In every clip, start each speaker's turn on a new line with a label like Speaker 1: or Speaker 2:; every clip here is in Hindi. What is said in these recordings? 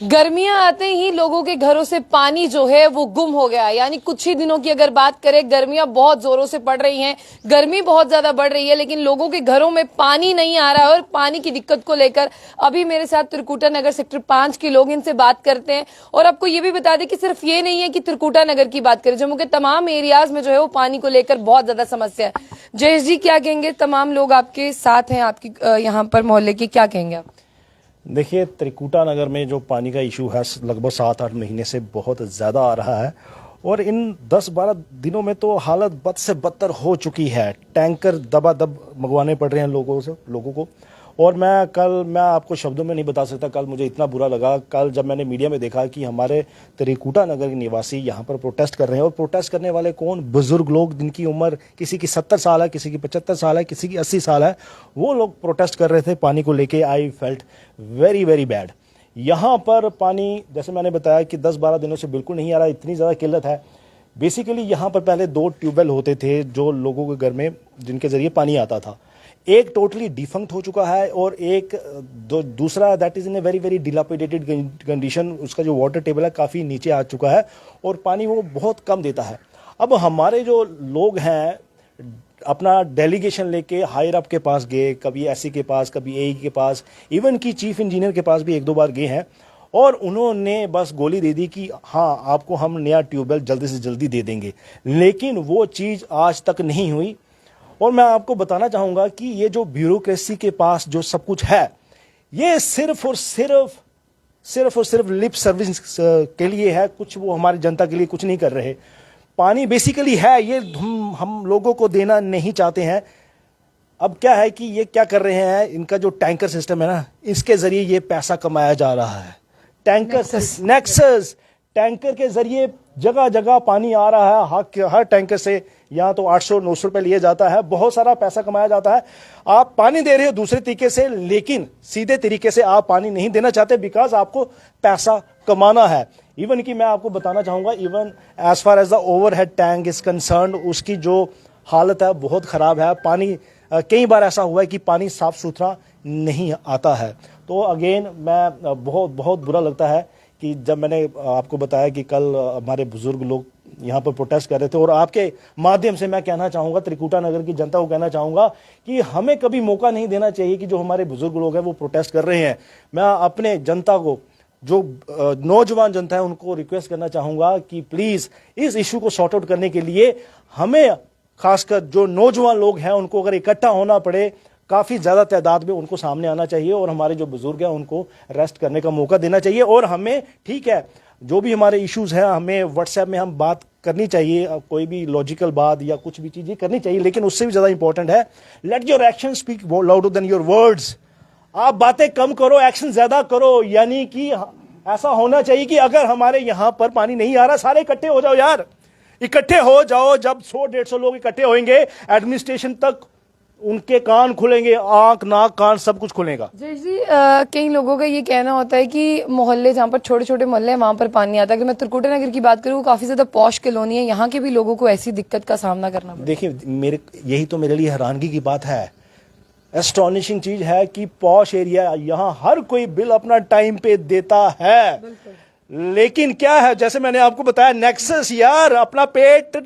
Speaker 1: गर्मियां आते ही लोगों के घरों से पानी जो है वो गुम हो गया। यानी कुछ ही दिनों की अगर बात करें, गर्मियां बहुत जोरों से पड़ रही हैं, गर्मी बहुत ज्यादा बढ़ रही है, लेकिन लोगों के घरों में पानी नहीं आ रहा है। और पानी की दिक्कत को लेकर अभी मेरे साथ त्रिकुटा नगर सेक्टर 5 के लोग, इनसे बात करते हैं। और आपको ये भी बता दें कि सिर्फ ये नहीं है कि त्रिकुटा नगर की बात करें, जम्मू के तमाम एरियाज में जो है वो पानी को लेकर बहुत ज्यादा समस्या है। जयेश जी, क्या कहेंगे? तमाम लोग आपके साथ हैं, आपकी यहाँ पर मोहल्ले के, क्या कहेंगे आप?
Speaker 2: देखिए, त्रिकुटा नगर में जो पानी का इशू है लगभग 7-8 महीने से बहुत ज़्यादा आ रहा है और इन 10-12 दिनों में तो हालत बद से बदतर हो चुकी है। टैंकर दबादब मंगवाने पड़ रहे हैं लोगों को। और मैं आपको शब्दों में नहीं बता सकता, कल मुझे इतना बुरा लगा कल जब मैंने मीडिया में देखा कि हमारे त्रिकुटा नगर के निवासी यहाँ पर प्रोटेस्ट कर रहे हैं। और प्रोटेस्ट करने वाले कौन? बुजुर्ग लोग, जिनकी उम्र किसी की 70 साल है, किसी की 75 साल है, किसी की 80 साल है। वो लोग प्रोटेस्ट कर रहे थे पानी को लेके। I felt very very bad. यहाँ पर पानी, जैसे मैंने बताया कि 10-12 दिनों से बिल्कुल नहीं आ रहा, इतनी ज़्यादा किल्लत है। बेसिकली यहाँ पर पहले 2 ट्यूबवेल होते थे जो लोगों के घर में, जिनके ज़रिए पानी आता था। एक टोटली डिफंक्ट हो चुका है और एक दूसरा that is in a very very dilapidated condition. उसका जो वाटर टेबल है काफ़ी नीचे आ चुका है और पानी वो बहुत कम देता है। अब हमारे जो लोग हैं अपना डेलीगेशन लेके हायर अप के पास गए, कभी एससी के पास, कभी एई के पास, इवन की चीफ इंजीनियर के पास भी 1-2 बार गए हैं। और उन्होंने बस गोली दे दी कि हाँ, आपको हम नया ट्यूबवेल जल्दी से जल्दी दे देंगे, लेकिन वो चीज़ आज तक नहीं हुई। और मैं आपको बताना चाहूँगा कि ये जो ब्यूरोक्रेसी के पास जो सब कुछ है, ये सिर्फ और सिर्फ लिप सर्विस के लिए है। कुछ वो हमारी जनता के लिए कुछ नहीं कर रहे। पानी बेसिकली है, ये हम लोगों को देना नहीं चाहते हैं। अब क्या है कि ये क्या कर रहे हैं, इनका जो टैंकर सिस्टम है ना, इसके जरिए ये पैसा कमाया जा रहा है। नेक्सस टैंकर के जरिए जगह जगह पानी आ रहा है। हर टैंकर से यहाँ तो 800-900 रुपए लिए जाता है, बहुत सारा पैसा कमाया जाता है। आप पानी दे रहे हो दूसरे तरीके से, लेकिन सीधे तरीके से आप पानी नहीं देना चाहते बिकॉज आपको पैसा कमाना है। इवन कि मैं आपको बताना चाहूँगा, even as far as the overhead tank is concern, उसकी जो हालत है बहुत ख़राब है। पानी कई बार ऐसा हुआ है कि पानी साफ़ सुथरा नहीं आता है। तो अगेन मैं बहुत बुरा लगता है कि जब मैंने आपको बताया कि कल हमारे बुजुर्ग लोग यहाँ पर प्रोटेस्ट कर रहे थे। और आपके माध्यम से मैं कहना चाहूँगा, त्रिकुटा नगर की जनता को कहना चाहूँगा कि हमें कभी मौका नहीं देना चाहिए कि जो हमारे बुजुर्ग लोग हैं वो प्रोटेस्ट कर रहे हैं। मैं अपने जनता को, जो नौजवान जनता है, उनको रिक्वेस्ट करना चाहूँगा कि प्लीज़ इस इशू को सॉर्ट आउट करने के लिए हमें, खासकर जो नौजवान लोग हैं, उनको अगर इकट्ठा होना पड़े, काफ़ी ज़्यादा तादाद में उनको सामने आना चाहिए और हमारे जो बुजुर्ग हैं उनको रेस्ट करने का मौका देना चाहिए। और हमें, ठीक है, जो भी हमारे इश्यूज़ हैं, हमें व्हाट्सएप में हम बात करनी चाहिए, कोई भी लॉजिकल बात या कुछ भी चीज़ें करनी चाहिए, लेकिन उससे भी ज़्यादा इंपॉर्टेंट है, let your action speak louder than your words. आप बातें कम करो, एक्शन ज़्यादा करो। यानी कि ऐसा होना चाहिए कि अगर हमारे यहाँ पर पानी नहीं आ रहा, सारे इकट्ठे हो जाओ यार, इकट्ठे हो जाओ। जब 100-150 लोग इकट्ठे होंगे, एडमिनिस्ट्रेशन तक उनके कान खुलेंगे, आंख नाक कान सब कुछ खुलेगा।
Speaker 1: जयेश जी, कई लोगों का ये कहना होता है कि मोहल्ले, जहाँ पर छोटे छोटे मोहल्ले हैं, वहां पर पानी आता है। अगर मैं त्रिकुटा नगर की बात करूँ, वो काफी ज्यादा पॉश कॉलोनी है, यहाँ के भी लोगों को ऐसी दिक्कत का सामना करना पड़ता है।
Speaker 2: देखिए, यही तो मेरे लिए हैरानगी की बात है, एस्टॉनिशिंग चीज है कि पॉश एरिया, यहाँ हर कोई बिल अपना टाइम पे देता है। लेकिन क्या है, जैसे मैंने आपको बताया, नेक्सस यार, अपना पेट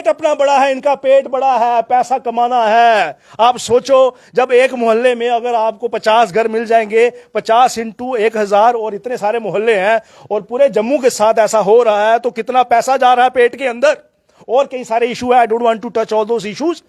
Speaker 2: अपना बड़ा है, इनका पेट बड़ा है, पैसा कमाना है। आप सोचो, जब एक मोहल्ले में अगर आपको 50 घर मिल जाएंगे, 50 × 1000, और इतने सारे मोहल्ले हैं और पूरे जम्मू के साथ ऐसा हो रहा है, तो कितना पैसा जा रहा है पेट के अंदर। और कई सारे इशू है, I don't want to touch all those issues.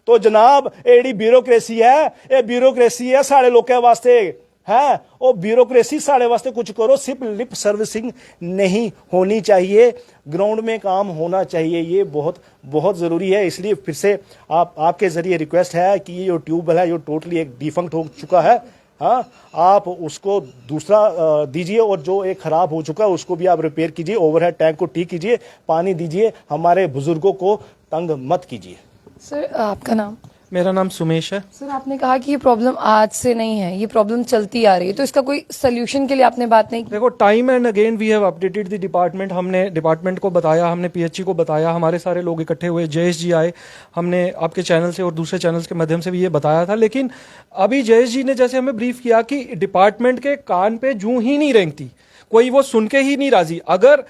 Speaker 2: तो जनाब, एडी ब्यूरोक्रेसी है, ये ब्यूरोक्रेसी है साढ़े लोग के वास्ते है। और ब्यूरोक्रेसी साढ़े वास्ते कुछ करो, सिर्फ लिप सर्विसिंग नहीं होनी चाहिए, ग्राउंड में काम होना चाहिए। ये बहुत जरूरी है। इसलिए फिर से आपके जरिए रिक्वेस्ट है कि ये जो ट्यूबवेल है, ये टोटली एक डिफंक्ट हो चुका है। हाँ, आप उसको दूसरा दीजिए और जो एक खराब हो चुका है उसको भी आप रिपेयर कीजिए, ओवरहेड टैंक को ठीक कीजिए, पानी दीजिए, हमारे बुजुर्गों को तंग मत कीजिए।
Speaker 1: सर, आपका नाम?
Speaker 3: मेरा नाम सुमेश है।
Speaker 1: सर, आपने कहा कि ये प्रॉब्लम आज से नहीं है, ये प्रॉब्लम चलती आ रही है, तो इसका कोई सोल्यूशन के लिए आपने बात नहीं की?
Speaker 3: देखो, time and again we have updated the department. हमने डिपार्टमेंट को बताया, हमने पीएचई को बताया, हमारे सारे लोग इकट्ठे हुए, जयेश जी आए, हमने आपके चैनल से और दूसरे चैनल्स के माध्यम से भी ये बताया था। लेकिन अभी जयेश जी ने जैसे हमें ब्रीफ किया कि डिपार्टमेंट के कान पे जूं ही नहीं रेंगती, कोई वो सुन के ही नहीं राजी। अगर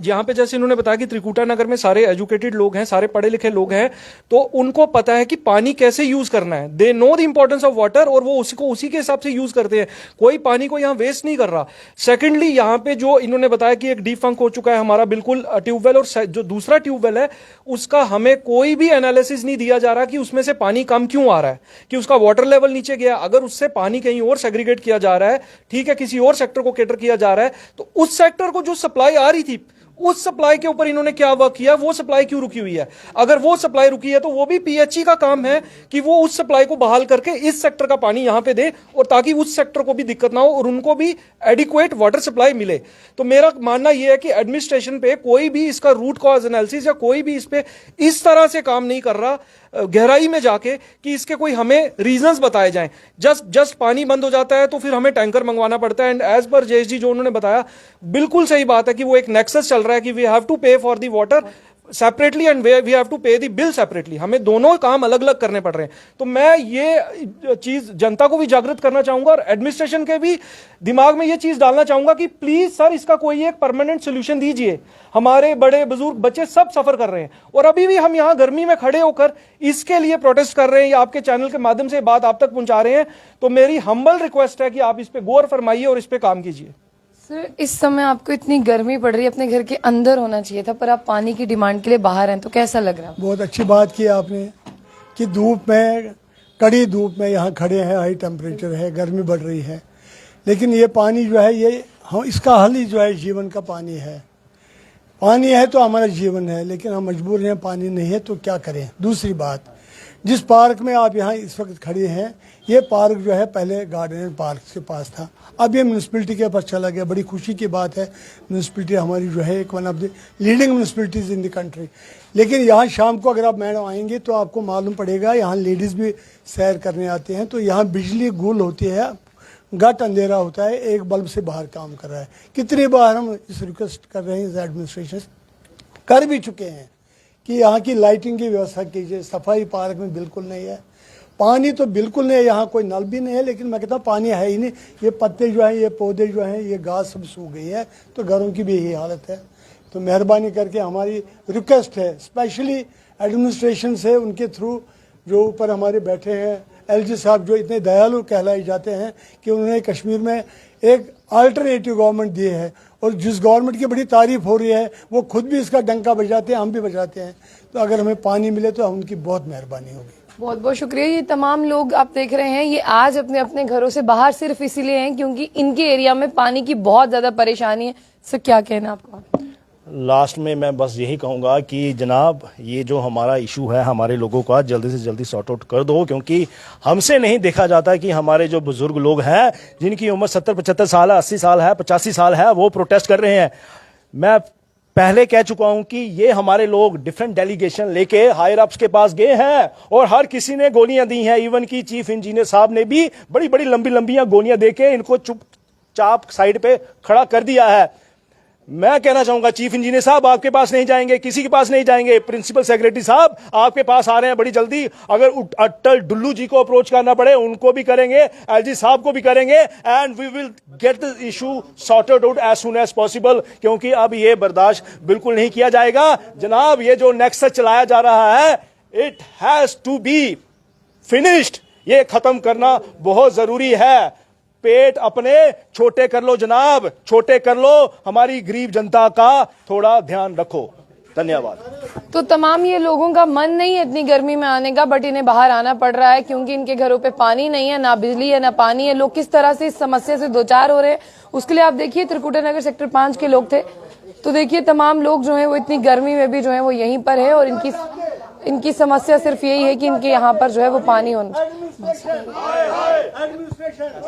Speaker 3: यहाँ पे जैसे इन्होंने बताया कि त्रिकुटा नगर में सारे एजुकेटेड लोग हैं, सारे पढ़े लिखे लोग हैं, तो उनको पता है कि पानी कैसे यूज करना है। They know the importance of water और वो उसी के हिसाब से यूज करते हैं। कोई पानी को यहाँ वेस्ट नहीं कर रहा। सेकेंडली, यहाँ पे जो इन्होंने बताया कि एक डिफंक हो चुका है हमारा बिल्कुल ट्यूबवेल, और जो दूसरा ट्यूबवेल है उसका हमें कोई भी एनालिसिस नहीं दिया जा रहा कि उसमें से पानी कम क्यों आ रहा है, कि उसका वाटर लेवल नीचे गया। अगर उससे पानी कहीं और सेग्रीगेट किया जा रहा है, ठीक है, किसी और सेक्टर को कैटर किया जा रहा है, तो उस सेक्टर को जो सप्लाई आ रही थी उस सप्लाई के ऊपर इन्होंने क्या वर्क किया, वो सप्लाई क्यों रुकी हुई है। अगर वो सप्लाई रुकी है तो वो भी पीएचई का काम है कि वो उस सप्लाई को बहाल करके इस सेक्टर का पानी यहां पे दे, और ताकि उस सेक्टर को भी दिक्कत ना हो और उनको भी एडिक्वेट वाटर सप्लाई मिले। तो मेरा मानना यह है कि एडमिनिस्ट्रेशन पे कोई भी इसका रूट कॉज एनालिसिस या कोई भी इस पे इस तरह से काम नहीं कर रहा गहराई में जाके कि इसके कोई हमें रीजंस बताए जाएं। जस्ट पानी बंद हो जाता है तो फिर हमें टैंकर मंगवाना पड़ता है। एंड एज पर जेएसजी जो उन्होंने बताया, बिल्कुल सही बात है कि वो एक नेक्सस चल रहा है कि we have to pay for the water separately and we have to pay the bill separately. हमें दोनों काम अलग अलग करने पड़ रहे हैं। तो मैं ये चीज जनता को भी जागृत करना चाहूंगा और एडमिनिस्ट्रेशन के भी दिमाग में ये चीज डालना चाहूंगा कि प्लीज सर, इसका कोई एक परमानेंट सोल्यूशन दीजिए। हमारे बड़े बुजुर्ग बच्चे सब सफर कर रहे हैं और अभी भी हम यहाँ गर्मी में खड़े होकर इसके लिए प्रोटेस्ट कर रहे हैं या आपके चैनल के माध्यम से बात आप तक पहुंचा रहे हैं। तो मेरी हम्बल रिक्वेस्ट है कि आप इस पे गौर फरमाइए और इस पे काम कीजिए।
Speaker 1: सर, इस समय आपको इतनी गर्मी पड़ रही है, अपने घर के अंदर होना चाहिए था, पर आप पानी की डिमांड के लिए बाहर हैं, तो कैसा लग रहा है?
Speaker 4: बहुत अच्छी बात की आपने कि धूप में, कड़ी धूप में यहाँ खड़े हैं, हाई टेम्परेचर है, गर्मी बढ़ रही है, लेकिन ये पानी जो है ये इसका हल ही जो है जीवन का पानी है। पानी है तो हमारा जीवन है, लेकिन हम मजबूर हैं, पानी नहीं है तो क्या करें। दूसरी बात, जिस पार्क में आप यहाँ इस वक्त खड़े हैं, ये पार्क जो है पहले गार्डन पार्क के पास था, अब ये म्यूनसिपलिटी के पास चला गया। बड़ी खुशी की बात है, म्यूनसिपलिटी हमारी जो है एक one of the leading municipalities in the country. लेकिन यहाँ शाम को अगर आप मैडम आएंगे तो आपको मालूम पड़ेगा, यहाँ लेडीज़ भी सैर करने आते हैं, तो यहाँ बिजली गुल होती है, घट अंधेरा होता है, एक बल्ब से बाहर काम कर रहा है। कितनी बार हम इस रिक्वेस्ट कर रहे हैं, एडमिनिस्ट्रेशन कर भी चुके हैं कि यहाँ की लाइटिंग की व्यवस्था कीजिए। सफाई पार्क में बिल्कुल नहीं है, पानी तो बिल्कुल नहीं है, यहाँ कोई नल भी नहीं है, लेकिन मैं कहता हूँ पानी है ही नहीं। ये पत्ते जो हैं, ये पौधे जो हैं, ये घास सब सूख गई है, तो घरों की भी यही हालत है। तो मेहरबानी करके हमारी रिक्वेस्ट है स्पेशली एडमिनिस्ट्रेशन से, उनके थ्रू जो ऊपर हमारे बैठे हैं एलजी साहब, जो इतने दयालु कहलाए जाते हैं कि उन्होंने कश्मीर में एक अल्टरनेटिव गवर्नमेंट दी है, और जिस गवर्नमेंट की बड़ी तारीफ हो रही है वो खुद भी इसका डंका बजाते हैं, हम भी बजाते हैं। तो अगर हमें पानी मिले तो उनकी बहुत मेहरबानी होगी।
Speaker 1: बहुत बहुत शुक्रिया। ये तमाम लोग आप देख रहे हैं, ये आज अपने अपने घरों से बाहर सिर्फ इसीलिए हैं क्योंकि इनके एरिया में पानी की बहुत ज्यादा परेशानी है। सर, क्या कहना आपका?
Speaker 2: लास्ट में मैं बस यही कहूँगा कि जनाब, ये जो हमारा इशू है हमारे लोगों का जल्दी से जल्दी सॉर्ट आउट कर दो, क्योंकि हमसे नहीं देखा जाता कि हमारे जो बुजुर्ग लोग हैं जिनकी उम्र 70-75 साल है, 80 साल है, 85 साल है, वो प्रोटेस्ट कर रहे हैं। मैं पहले कह चुका हूं कि ये हमारे लोग डिफरेंट डेलीगेशन लेके हायर अप्स के पास गए हैं और हर किसी ने गोलियां दी हैं। इवन की चीफ इंजीनियर साहब ने भी बड़ी बड़ी लंबी लंबियां गोलियां देके इनको चुपचाप साइड पे खड़ा कर दिया है। मैं कहना चाहूंगा चीफ इंजीनियर साहब आपके पास नहीं जाएंगे, किसी के पास नहीं जाएंगे, प्रिंसिपल सेक्रेटरी साहब आपके पास आ रहे हैं बड़ी जल्दी। अगर अटल डुल्लू जी को अप्रोच करना पड़े उनको भी करेंगे, एलजी साहब को भी करेंगे, and we will get the issue sorted out as soon as possible, क्योंकि अब ये बर्दाश्त बिल्कुल नहीं किया जाएगा। जनाब, ये जो नेक्सस चलाया जा रहा है, it has to be finished. ये खत्म करना बहुत जरूरी है। पेट अपने छोटे कर लो जनाब, छोटे कर लो, हमारी गरीब जनता का थोड़ा ध्यान रखो। धन्यवाद।
Speaker 1: तो तमाम ये लोगों का मन नहीं है इतनी गर्मी में आने का, बट इन्हें बाहर आना पड़ रहा है क्योंकि इनके घरों पे पानी नहीं है, ना बिजली है, ना पानी है। लोग किस तरह से इस समस्या से दो चार हो रहे हैं, उसके लिए आप देखिए त्रिकुटा नगर सेक्टर 5 के लोग थे, तो देखिए तमाम लोग जो है वो इतनी गर्मी में भी जो है वो यहीं पर है और इनकी समस्या सिर्फ यही है कि इनके यहाँ पर जो है वो पानी होना।
Speaker 2: एडमिनिस्ट्रेशन,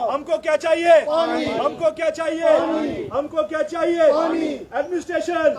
Speaker 2: हमको क्या चाहिए? हमको क्या चाहिए? हमको क्या चाहिए? एडमिनिस्ट्रेशन।